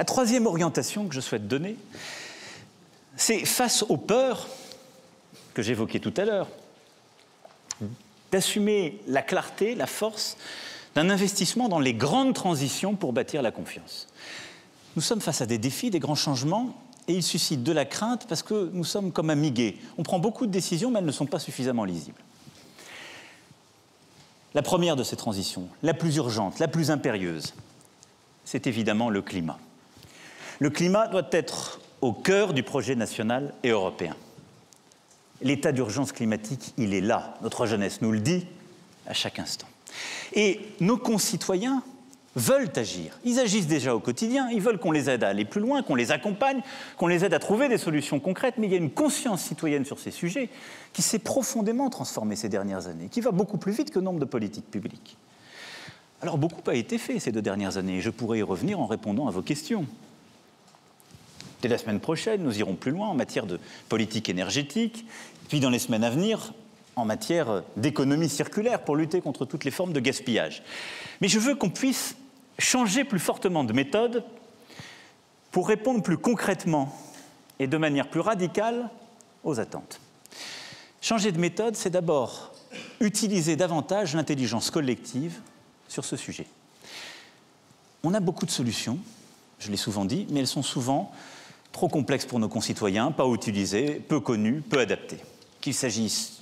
La troisième orientation que je souhaite donner, c'est face aux peurs que j'évoquais tout à l'heure, d'assumer la clarté, la force d'un investissement dans les grandes transitions pour bâtir la confiance. Nous sommes face à des défis, des grands changements, et ils suscitent de la crainte parce que nous sommes comme amigués. On prend beaucoup de décisions, mais elles ne sont pas suffisamment lisibles. La première de ces transitions, la plus urgente, la plus impérieuse, c'est évidemment le climat. Le climat doit être au cœur du projet national et européen. L'état d'urgence climatique, il est là. Notre jeunesse nous le dit à chaque instant. Et nos concitoyens veulent agir. Ils agissent déjà au quotidien, ils veulent qu'on les aide à aller plus loin, qu'on les accompagne, qu'on les aide à trouver des solutions concrètes, mais il y a une conscience citoyenne sur ces sujets qui s'est profondément transformée ces dernières années, qui va beaucoup plus vite que nombre de politiques publiques. Alors beaucoup a été fait ces 2 dernières années, et je pourrais y revenir en répondant à vos questions. Dès la semaine prochaine, nous irons plus loin en matière de politique énergétique, puis dans les semaines à venir, en matière d'économie circulaire pour lutter contre toutes les formes de gaspillage. Mais je veux qu'on puisse changer plus fortement de méthode pour répondre plus concrètement et de manière plus radicale aux attentes. Changer de méthode, c'est d'abord utiliser davantage l'intelligence collective sur ce sujet. On a beaucoup de solutions, je l'ai souvent dit, mais elles sont souvent trop complexes pour nos concitoyens, pas utilisées, peu connues, peu adaptées. Qu'il s'agisse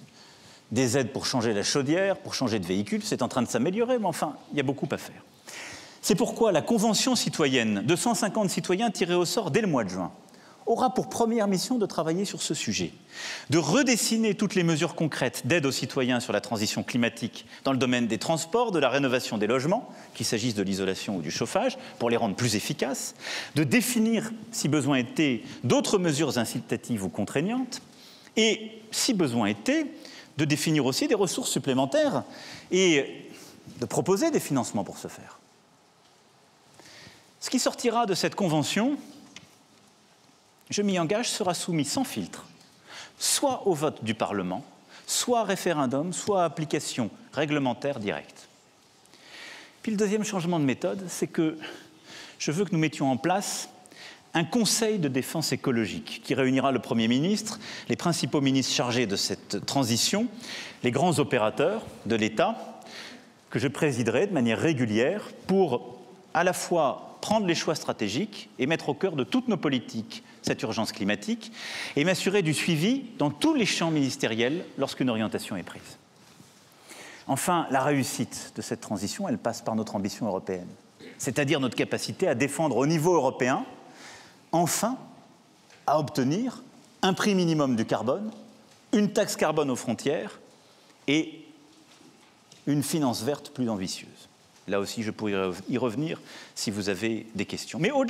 des aides pour changer la chaudière, pour changer de véhicule, c'est en train de s'améliorer, mais enfin, il y a beaucoup à faire. C'est pourquoi la Convention citoyenne de 150 citoyens tirés au sort dès le mois de juin aura pour première mission de travailler sur ce sujet, de redessiner toutes les mesures concrètes d'aide aux citoyens sur la transition climatique dans le domaine des transports, de la rénovation des logements, qu'il s'agisse de l'isolation ou du chauffage, pour les rendre plus efficaces, de définir, si besoin était, d'autres mesures incitatives ou contraignantes, et, si besoin était, de définir aussi des ressources supplémentaires et de proposer des financements pour ce faire. Ce qui sortira de cette convention, je m'y engage, sera soumis sans filtre, soit au vote du Parlement, soit à référendum, soit à application réglementaire directe. Puis le deuxième changement de méthode, c'est que je veux que nous mettions en place un conseil de défense écologique qui réunira le Premier ministre, les principaux ministres chargés de cette transition, les grands opérateurs de l'État, que je présiderai de manière régulière pour à la fois prendre les choix stratégiques et mettre au cœur de toutes nos politiques cette urgence climatique et m'assurer du suivi dans tous les champs ministériels lorsqu'une orientation est prise. Enfin, la réussite de cette transition, elle passe par notre ambition européenne, c'est-à-dire notre capacité à défendre au niveau européen, enfin, à obtenir un prix minimum du carbone, une taxe carbone aux frontières et une finance verte plus ambitieuse. Là aussi, je pourrais y revenir si vous avez des questions. Mais